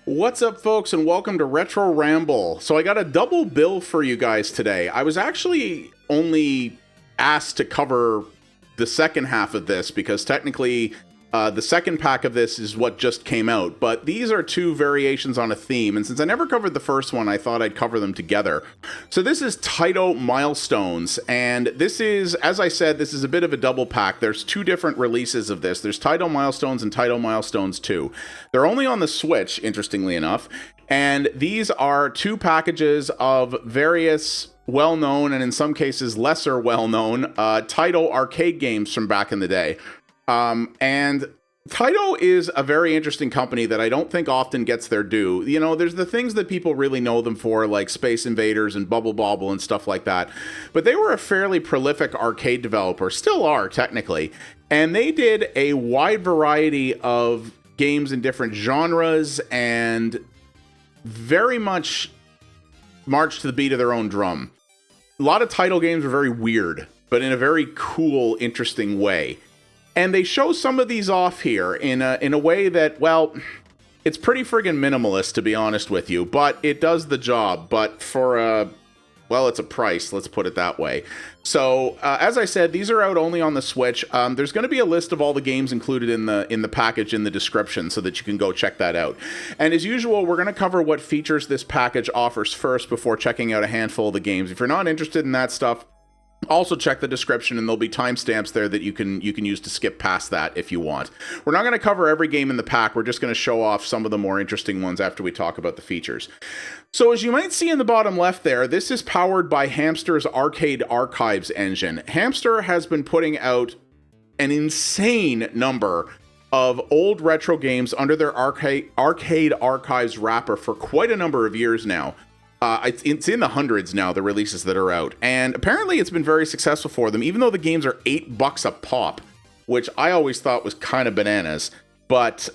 What's up, folks, and welcome to Retro Ramble. So I got a double bill for you guys today. I was actually only asked to cover the second half of this because technically the second pack of this is what just came out, but these are two variations on a theme, and since I never covered the first one, I thought I'd cover them together. So this is Taito Milestones, and this is, as I said, this is a bit of a double pack. There's two different releases of this. There's Taito Milestones and Taito Milestones 2. They're only on the Switch, interestingly enough, and these are two packages of various well-known, and in some cases lesser well-known, Taito arcade games from back in the day. And Taito is a very interesting company that I don't think often gets their due. You know, there's the things that people really know them for, like Space Invaders and Bubble Bobble and stuff like that. But they were a fairly prolific arcade developer, still are technically. And they did a wide variety of games in different genres and very much marched to the beat of their own drum. A lot of Taito games are very weird, but in a very cool, interesting way. And they show some of these off here in a way that, well, it's pretty friggin' minimalist, to be honest with you, but it does the job. But for well, it's a price, let's put it that way. So, as I said, these are out only on the Switch. There's going to be a list of all the games included in the package in the description so that you can go check that out. And as usual, we're going to cover what features this package offers first before checking out a handful of the games. If you're not interested in that stuff, also check the description, and there'll be timestamps there that you can use to skip past that if you want. We're not going to cover every game in the pack. We're just going to show off some of the more interesting ones after we talk about the features. So as you might see in the bottom left there, this is powered by Hamster's Arcade Archives engine. Hamster has been putting out an insane number of old retro games under their Arcade Archives wrapper for quite a number of years now. It's in the hundreds now, the releases that are out. And apparently it's been very successful for them, even though the games are $8 a pop, which I always thought was kind of bananas. But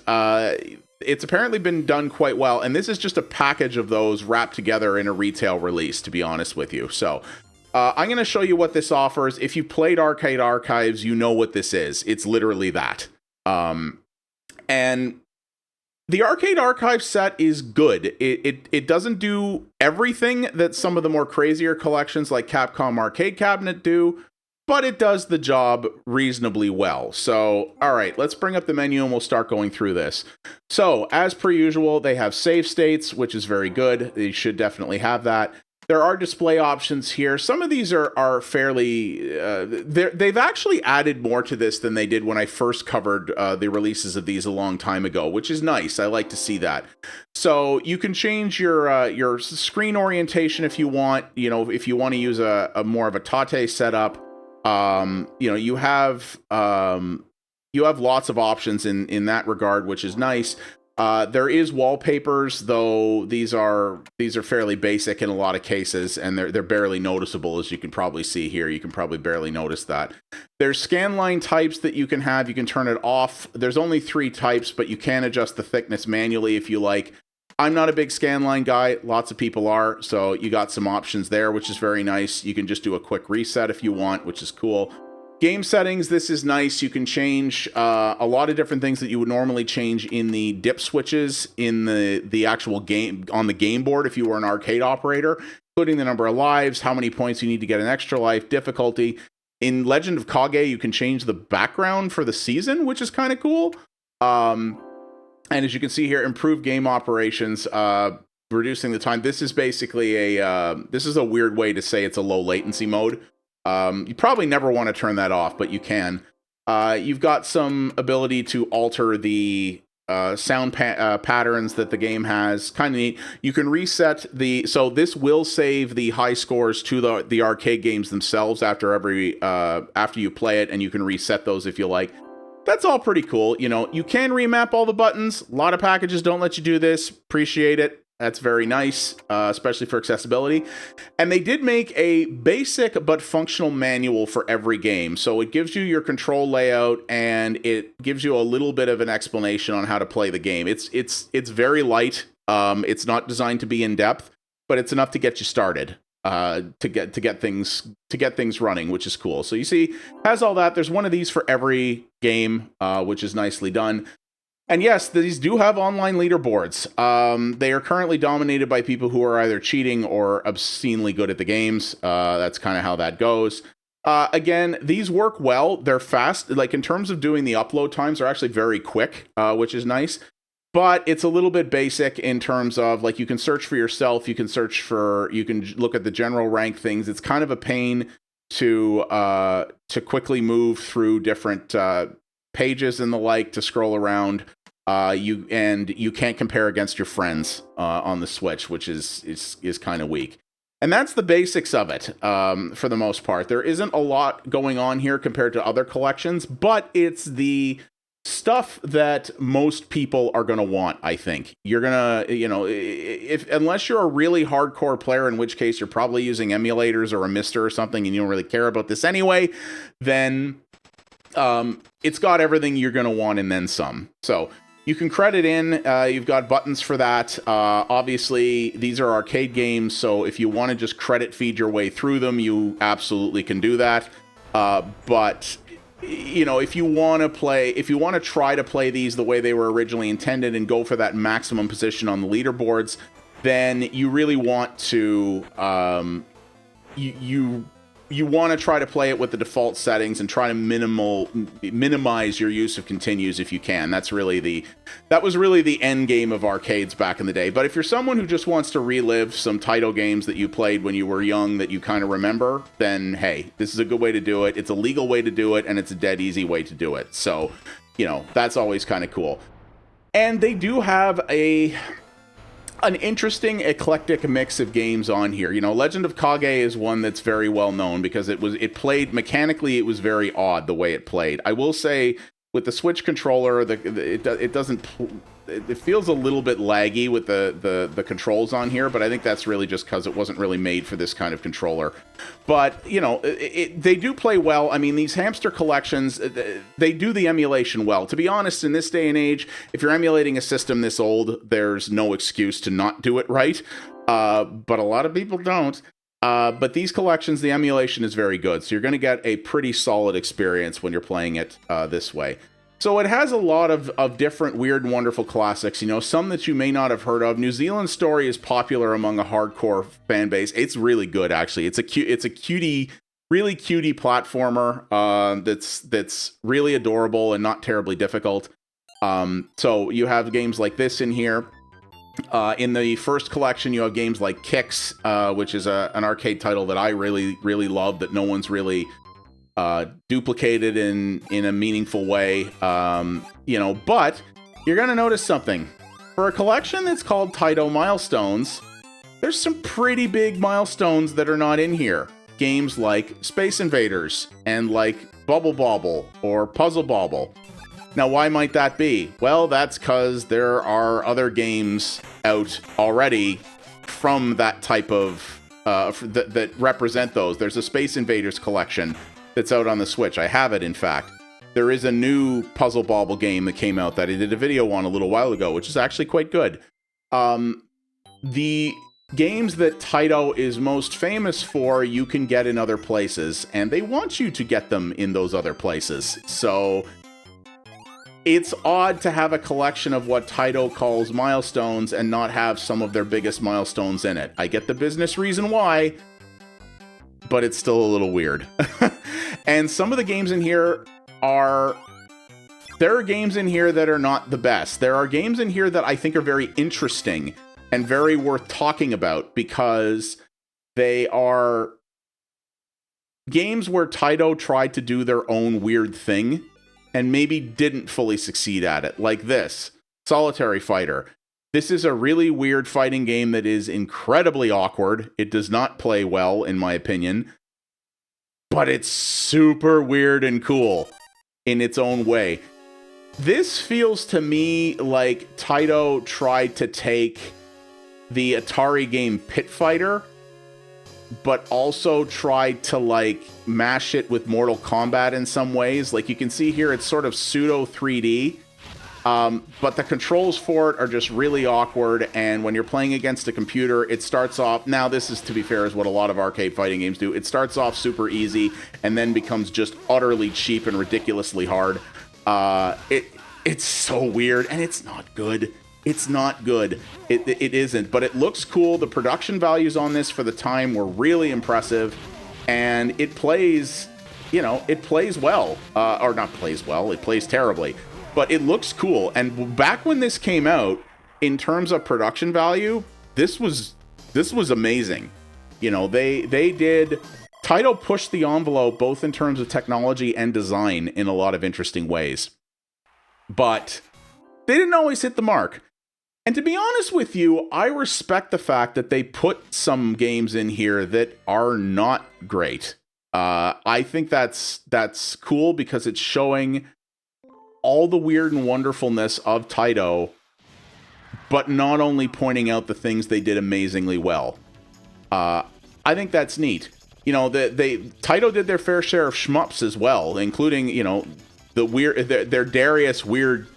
it's apparently been done quite well. And this is just a package of those wrapped together in a retail release, to be honest with you. So I'm going to show you what this offers. If you played Arcade Archives, you know what this is. It's literally that. And the Arcade Archive set is good. It doesn't do everything that some of the more crazier collections like Capcom Arcade Cabinet do, but it does the job reasonably well. So, all right, let's bring up the menu and we'll start going through this. So, as per usual, they have save states, which is very good. They should definitely have that. There are display options here. Some of these are fairly... they've actually added more to this than they did when I first covered the releases of these a long time ago, which is nice. I like to see that. So you can change your screen orientation if you want. You know, if you want to use a more of a Tate setup. You know, you have lots of options in that regard, which is nice. There is wallpapers, though these are fairly basic in a lot of cases, and they're barely noticeable, as you can probably see here. You can probably barely notice that. There's scan line types that you can have. You can turn it off. There's only 3 types, but you can adjust the thickness manually if you like. I'm not a big scan line guy. Lots of people are, so you got some options there, which is very nice. You can just do a quick reset if you want, which is cool. Game settings, this is nice. You can change a lot of different things that you would normally change in the dip switches in the actual game, on the game board if you were an arcade operator, including the number of lives, how many points you need to get an extra life, difficulty. In Legend of Kage, you can change the background for the season, which is kind of cool. And as you can see here, improved game operations, reducing the time. This is basically this is a weird way to say it's a low latency mode. You probably never want to turn that off, but you can. You've got some ability to alter the sound patterns that the game has. Kind of neat. You can reset so this will save the high scores to the arcade games themselves after you play it, and you can reset those if you like. That's all pretty cool. You know, you can remap all the buttons. A lot of packages don't let you do this. Appreciate it. That's very nice, especially for accessibility. And they did make a basic but functional manual for every game. So it gives you your control layout, and it gives you a little bit of an explanation on how to play the game. It's very light. It's not designed to be in depth, but it's enough to get you started. To get things running, which is cool. So you see, has all that. There's one of these for every game, which is nicely done. And yes, these do have online leaderboards. They are currently dominated by people who are either cheating or obscenely good at the games. That's kind of how that goes. Again, these work well. They're fast. Like in terms of doing the upload times, they're actually very quick, which is nice. But it's a little bit basic in terms of like you can search for yourself. You can look at the general rank things. It's kind of a pain to quickly move through different pages and the like to scroll around. You can't compare against your friends on the Switch, which is kind of weak. And that's the basics of it for the most part. There isn't a lot going on here compared to other collections, but it's the stuff that most people are going to want, I think. You're going to, unless you're a really hardcore player, in which case you're probably using emulators or a mister or something and you don't really care about this anyway, then it's got everything you're going to want and then some. So you can credit in. You've got buttons for that. Obviously, these are arcade games, so if you want to just credit feed your way through them, you absolutely can do that. But if you want to try to play these the way they were originally intended and go for that maximum position on the leaderboards, then you really want to you want to try to play it with the default settings and try to minimize your use of continues if you can. That was really the end game of arcades back in the day. But if you're someone who just wants to relive some Taito games that you played when you were young that you kind of remember, then hey, this is a good way to do it. It's a legal way to do it, and it's a dead easy way to do it. So, that's always kind of cool. And they do have an interesting eclectic mix of games on here. Legend of Kage is one that's very well known because it played mechanically. It was very odd the way it played. I will say with the Switch controller, it feels a little bit laggy with the controls on here, but I think that's really just because it wasn't really made for this kind of controller. But they do play well. I mean, these hamster collections, they do the emulation well. To be honest, in this day and age, if you're emulating a system this old, there's no excuse to not do it right. But a lot of people don't. But these collections, the emulation is very good, so you're going to get a pretty solid experience when you're playing it this way. So it has a lot of different weird and wonderful classics, some that you may not have heard of. NewZealand Story is popular among a hardcore fan base. It's really good, actually. It's a cutie, really cutie platformer that's really adorable and not terribly difficult. So you have games like this in here. In the first collection, you have games like Kicks, which is an arcade title that I really, really love that no one's really duplicated in a meaningful way. But you're going to notice something. For a collection that's called Taito Milestones, there's some pretty big milestones that are not in here. Games like Space Invaders and like Bubble Bobble or Puzzle Bobble. Now, why might that be? Well, that's because there are other games out already from that type of that represent those. There's a Space Invaders collection that's out on the Switch. I have it, in fact. There is a new Puzzle Bobble game that came out that I did a video on a little while ago, which is actually quite good. The games that Taito is most famous for, you can get in other places, and they want you to get them in those other places. So it's odd to have a collection of what Taito calls milestones and not have some of their biggest milestones in it. I get the business reason why, but it's still a little weird. And some of the games in here there are games in here that are not the best. There are games in here that I think are very interesting and very worth talking about because they are games where Taito tried to do their own weird thing and maybe didn't fully succeed at it, like this, Solitary Fighter. This is a really weird fighting game that is incredibly awkward. It does not play well, in my opinion, but it's super weird and cool in its own way. This feels to me like Taito tried to take the Atari game Pit Fighter, but also tried to mash it with Mortal Kombat in some ways. Like you can see here, it's sort of pseudo 3D, but the controls for it are just really awkward. And when you're playing against a computer, it starts off, now this is, to be fair, is what a lot of arcade fighting games do. It starts off super easy and then becomes just utterly cheap and ridiculously hard. It's so weird, and it's not good. It's not good. It isn't, but it looks cool. The production values on this for the time were really impressive, and it plays, you know, it plays well. Or not plays well, it plays terribly, but it looks cool. And back when this came out, in terms of production value, this was amazing. You know, Taito pushed the envelope both in terms of technology and design in a lot of interesting ways. But they didn't always hit the mark. And to be honest with you, I respect the fact that they put some games in here that are not great. I think that's cool because it's showing all the weird and wonderfulness of Taito, but not only pointing out the things they did amazingly well. I think that's neat. You know, Taito did their fair share of shmups as well, including, you know, their Darius Weird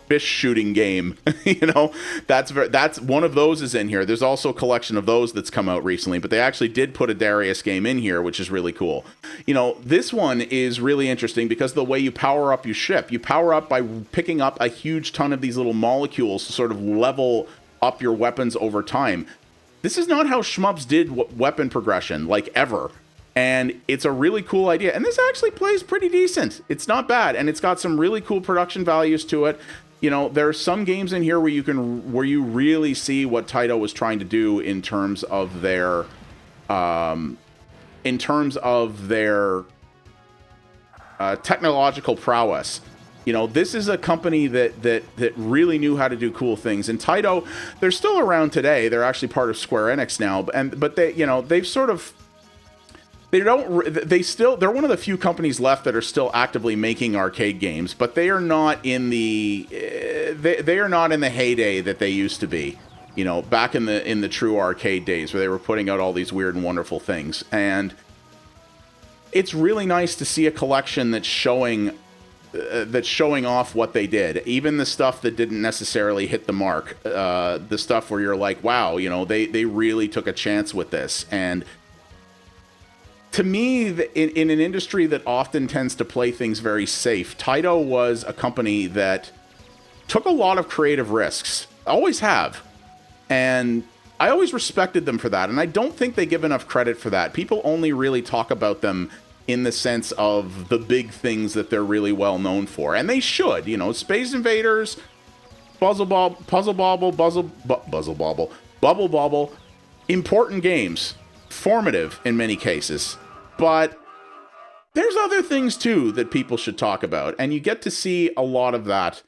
fish shooting game. You know, that's one of those is in here. There's also a collection of those that's come out recently, but they actually did put a Darius game in here, which is really cool. You know, this one is really interesting because the way you power up your ship, you power up by picking up a huge ton of these little molecules to sort of level up your weapons over time. This is not how shmups did weapon progression, like, ever. And it's a really cool idea. And this actually plays pretty decent. It's not bad. And it's got some really cool production values to it. You know, there are some games in here where you really see what Taito was trying to do in terms of their technological prowess. You know, this is a company that really knew how to do cool things. And Taito, they're still around today. They're actually part of Square Enix now. But they, you know, they've sort of, they're one of the few companies left that are still actively making arcade games, but they are not in the heyday that they used to be, you know, back in the true arcade days where they were putting out all these weird and wonderful things. And it's really nice to see a collection that's showing off what they did, even the stuff that didn't necessarily hit the mark, the stuff where you're like, wow, you know, they really took a chance with this. And to me, in an industry that often tends to play things very safe, Taito was a company that took a lot of creative risks. Always have. And I always respected them for that. And I don't think they give enough credit for that. People only really talk about them in the sense of the big things that they're really well known for. And they should. You know, Space Invaders, Bubble Bobble, important games. Formative in many cases, but there's other things too that people should talk about, and you get to see a lot of that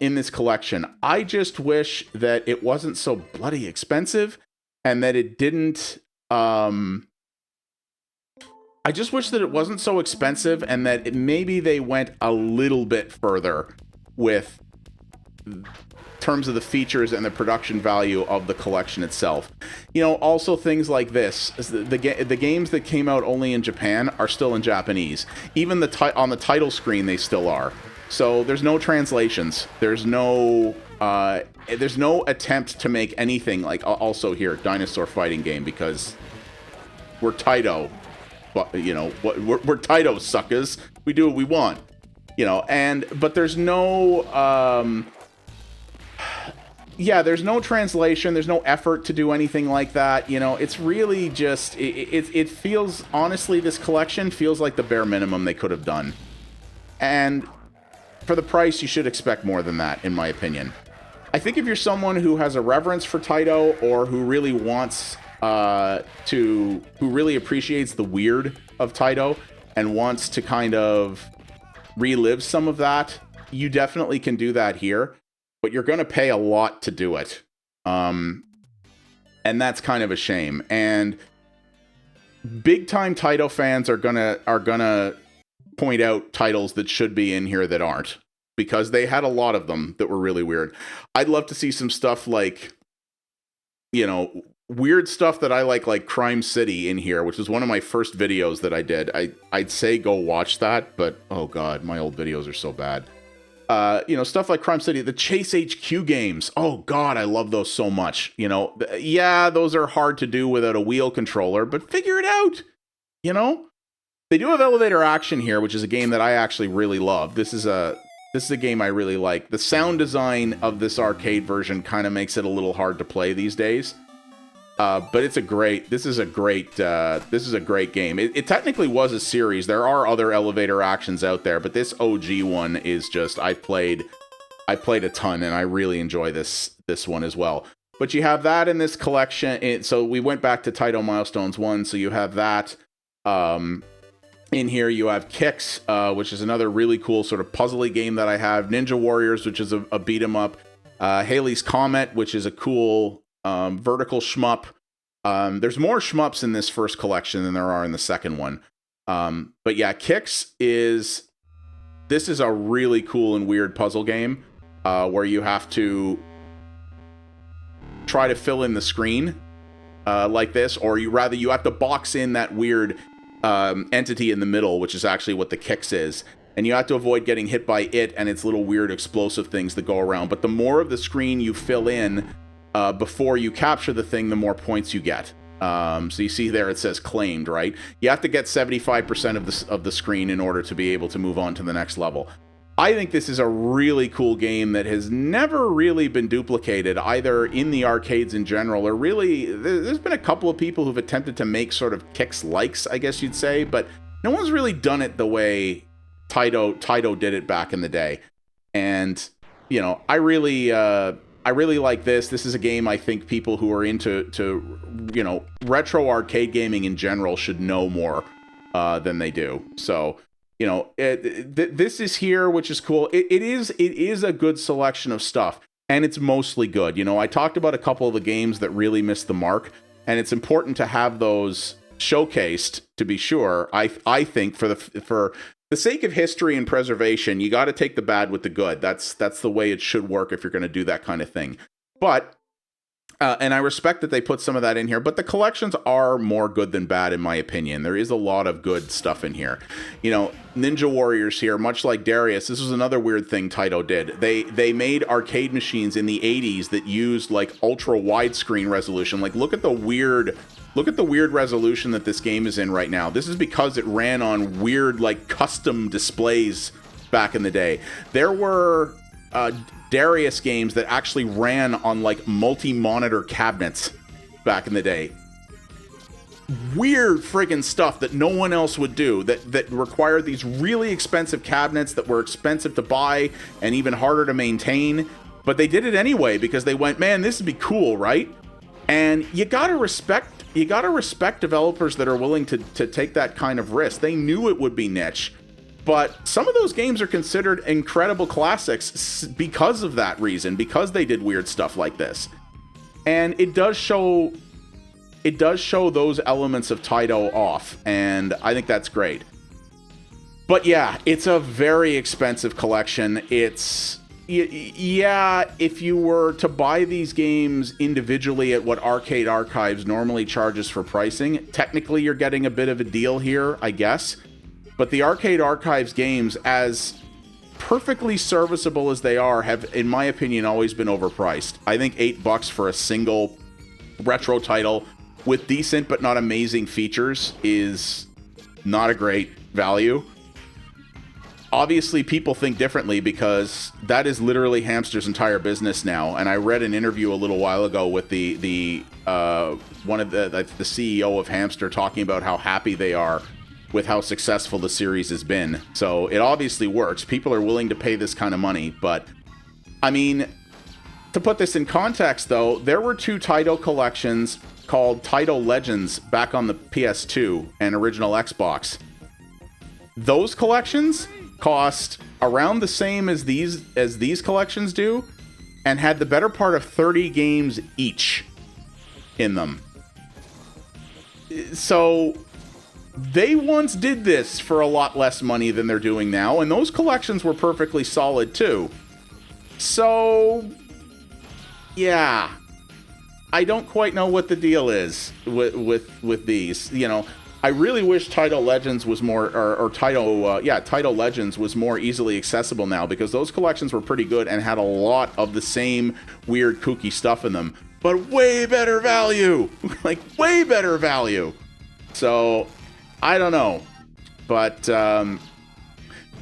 in this collection. I just wish that it wasn't so bloody expensive, and that it didn't. I just wish that it wasn't so expensive, and that maybe they went a little bit further with terms of the features and the production value of the collection itself. You know, also things like this, the games that came out only in Japan are still in Japanese. Even on the title screen, they still are. So there's no translations. There's no attempt to make anything like, also here, dinosaur fighting game, because we're Taito. But, you know, we're Taito suckers. We do what we want. You know, but there's no there's no translation. There's no effort to do anything like that. You know, it's really just, it feels, honestly, this collection feels like the bare minimum they could have done. And for the price, you should expect more than that, in my opinion. I think if you're someone who has a reverence for Taito, or who really wants who really appreciates the weird of Taito and wants to kind of relive some of that, you definitely can do that here. But you're going to pay a lot to do it. And that's kind of a shame. And big time Taito fans are gonna point out titles that should be in here that aren't, because they had a lot of them that were really weird. I'd love to see some stuff like, you know, weird stuff that I like Crime City in here, which is one of my first videos that I did. I'd say go watch that, but oh god, my old videos are so bad. You know, stuff like Crime City, the Chase HQ games. Oh god, I love those so much. You know, yeah, those are hard to do without a wheel controller, but figure it out. You know, they do have elevator action here, which is a game that I actually really love. This is This is a game I really like. The sound design of this arcade version kind of makes it a little hard to play these days. But it's a great. This is a great game. It technically was a series. There are other elevator actions out there, but this OG one is just. I played a ton, and I really enjoy this one as well. But you have that in this collection. So we went back to Taito Milestones 1. So you have that. In here you have Kicks, which is another really cool sort of puzzly game that I have. Ninjawarriors, which is a beat 'em up. Halley's Comet, which is a cool vertical shmup. There's more shmups in this first collection than there are in the second one. But yeah, Kicks is a really cool and weird puzzle game where you have to try to fill in the screen like this, or you have to box in that weird entity in the middle, which is actually what the Kicks is. And you have to avoid getting hit by it and its little weird explosive things that go around. But the more of the screen you fill in before you capture the thing, the more points you get. So you see there it says claimed, right? You have to get 75% of the screen in order to be able to move on to the next level. I think this is a really cool game that has never really been duplicated, either in the arcades in general, or really, there's been a couple of people who've attempted to make sort of Kicks-likes, I guess you'd say, but no one's really done it the way Taito did it back in the day. And, you know, I really like this. This is a game I think people who are into you know, retro arcade gaming in general should know more than they do. So, you know, this is here, which is cool. It is a good selection of stuff, and it's mostly good. You know, I talked about a couple of the games that really missed the mark, and it's important to have those showcased, to be sure. I think for the sake of history and preservation, you got to take the bad with the good. That's the way it should work if you're going to do that kind of thing. But and I respect that they put some of that in here, but the collections are more good than bad, in my opinion. There is a lot of good stuff in here. You know, Ninjawarriors here, much like Darius, this was another weird thing Taito did. They made arcade machines in the 80s that used like ultra widescreen resolution. Like look at the weird resolution that this game is in right now. This is because it ran on weird like custom displays back in the day. There were Darius games that actually ran on like multi-monitor cabinets back in the day. Weird friggin' stuff that no one else would do, that required these really expensive cabinets that were expensive to buy and even harder to maintain. But they did it anyway because they went, man, this would be cool, right? And you gotta respect developers that are willing to take that kind of risk. They knew it would be niche. But some of those games are considered incredible classics because of that reason, because they did weird stuff like this. And it does show those elements of Taito off, and I think that's great. But yeah, it's a very expensive collection. It's, yeah, if you were to buy these games individually at what Arcade Archives normally charges for pricing, technically you're getting a bit of a deal here, I guess. But the Arcade Archives games, as perfectly serviceable as they are, have, in my opinion, always been overpriced. I think $8 for a single retro title with decent but not amazing features is not a great value. Obviously, people think differently because that is literally Hamster's entire business now. And I read an interview a little while ago with the CEO of Hamster talking about how happy they are with how successful the series has been. So it obviously works. People are willing to pay this kind of money. But, I mean, to put this in context, though, there were two Taito collections called Taito Legends back on the PS2 and original Xbox. Those collections cost around the same as these collections do, and had the better part of 30 games each in them. So they once did this for a lot less money than they're doing now, and those collections were perfectly solid too. So yeah, I don't quite know what the deal is with these. You know, I really wish Taito Legends was more, Taito Legends was more easily accessible now, because those collections were pretty good and had a lot of the same weird kooky stuff in them, but way better value, like way better value. So I don't know, but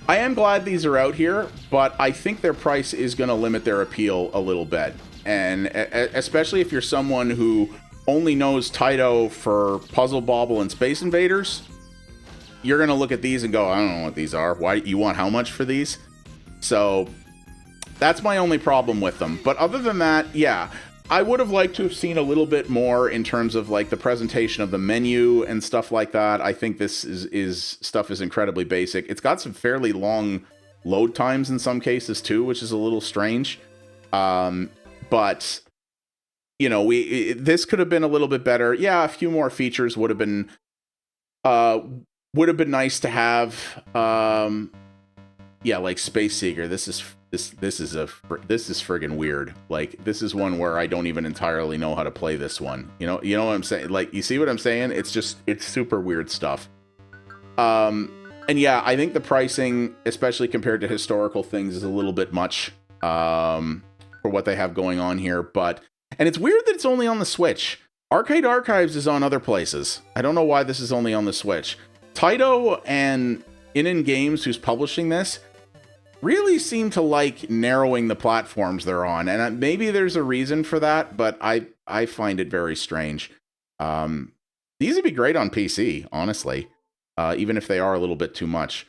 I am glad these are out here, but I think their price is going to limit their appeal a little bit. And especially if you're someone who only knows Taito for Puzzle Bobble and Space Invaders, you're going to look at these and go, I don't know what these are. Why you want how much for these? So that's my only problem with them. But other than that, yeah, I would have liked to have seen a little bit more in terms of like the presentation of the menu and stuff like that. I think this stuff is incredibly basic. It's got some fairly long load times in some cases too, which is a little strange. But you know, this could have been a little bit better. Yeah, a few more features would have been nice to have. Yeah, like Space Seeker. This is friggin' weird. Like, this is one where I don't even entirely know how to play this one. You know what I'm saying? Like, you see what I'm saying? It's super weird stuff. And yeah, I think the pricing, especially compared to historical things, is a little bit much for what they have going on here. And it's weird that it's only on the Switch. Arcade Archives is on other places. I don't know why this is only on the Switch. Taito and In Games, who's publishing this, really seem to like narrowing the platforms they're on, and maybe there's a reason for that, but I find it very strange. These would be great on PC, honestly, even if they are a little bit too much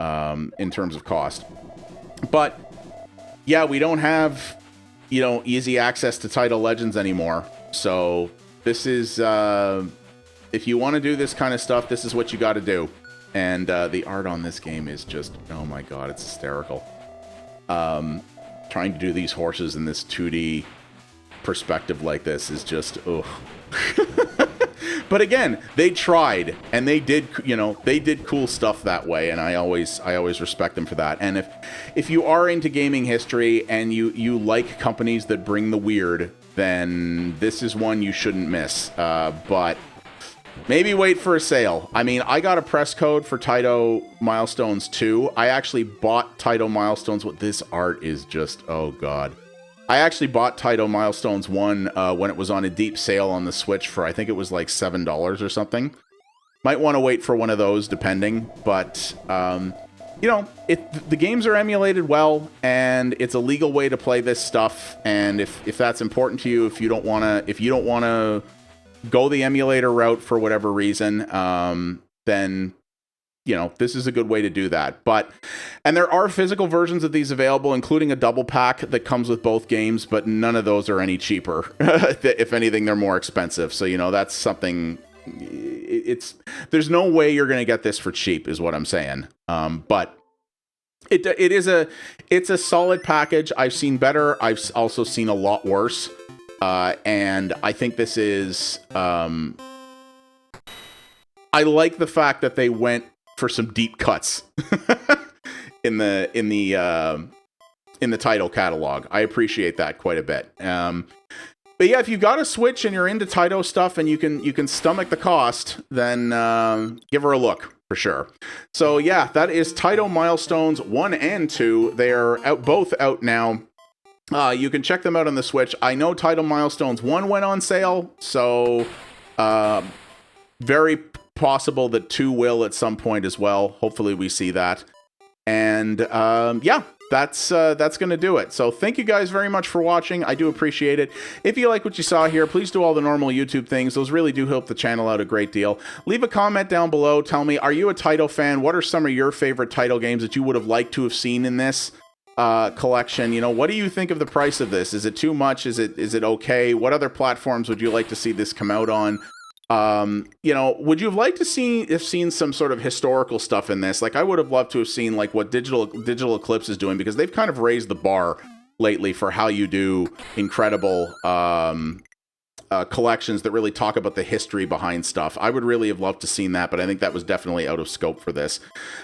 in terms of cost. But yeah, we don't have, you know, easy access to Taito Legends anymore, so this is if you want to do this kind of stuff, this is what you got to do. And the art on this game is just, oh my god, it's hysterical. Trying to do these horses in this 2D perspective like this is just, ugh. But again, they tried, and they did, you know, they did cool stuff that way, and I always respect them for that. And if you are into gaming history and you like companies that bring the weird, then this is one you shouldn't miss. But maybe wait for a sale. I mean, I got a press code for Taito Milestones 2. I actually bought Taito Milestones. This art is just, oh god. I actually bought Taito Milestones 1 when it was on a deep sale on the Switch for, I think it was like $7 or something. Might want to wait for one of those, depending. But, you know, the games are emulated well, and it's a legal way to play this stuff. And if that's important to you, if you don't want to go the emulator route for whatever reason, then, you know, this is a good way to do that. And there are physical versions of these available, including a double pack that comes with both games, but none of those are any cheaper. If anything, they're more expensive. So, you know, that's something, there's no way you're going to get this for cheap, is what I'm saying. But it's a solid package. I've seen better. I've also seen a lot worse. And I think this is, I like the fact that they went for some deep cuts in the Taito catalog. I appreciate that quite a bit. But yeah, if you've got a Switch and you're into Taito stuff and you can stomach the cost, then give her a look for sure. So yeah, that is Taito Milestones 1 and 2. They are both out now. You can check them out on the Switch. I know Taito Milestones 1 went on sale, so very possible that 2 will at some point as well. Hopefully we see that. And yeah, that's going to do it. So thank you guys very much for watching. I do appreciate it. If you like what you saw here, please do all the normal YouTube things. Those really do help the channel out a great deal. Leave a comment down below. Tell me, are you a Taito fan? What are some of your favorite Taito games that you would have liked to have seen in this collection? You know, what do you think of the price of this? Is it too much? Is it okay? What other platforms would you like to see this come out on? You know, would you have liked to seen some sort of historical stuff in this? Like, I would have loved to have seen like what Digital Eclipse is doing, because they've kind of raised the bar lately for how you do incredible collections that really talk about the history behind stuff. I would really have loved to seen that, but I think that was definitely out of scope for this.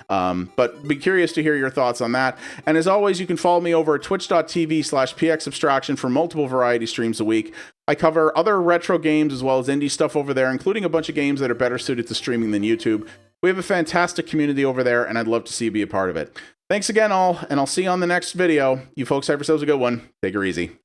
But be curious to hear your thoughts on that. And as always, you can follow me over at twitch.tv/pxabstraction for multiple variety streams a week. I cover other retro games as well as indie stuff over there, including a bunch of games that are better suited to streaming than YouTube. We have a fantastic community over there, and I'd love to see you be a part of it. Thanks again, all, and I'll see you on the next video. You folks have yourselves a good one. Take her easy.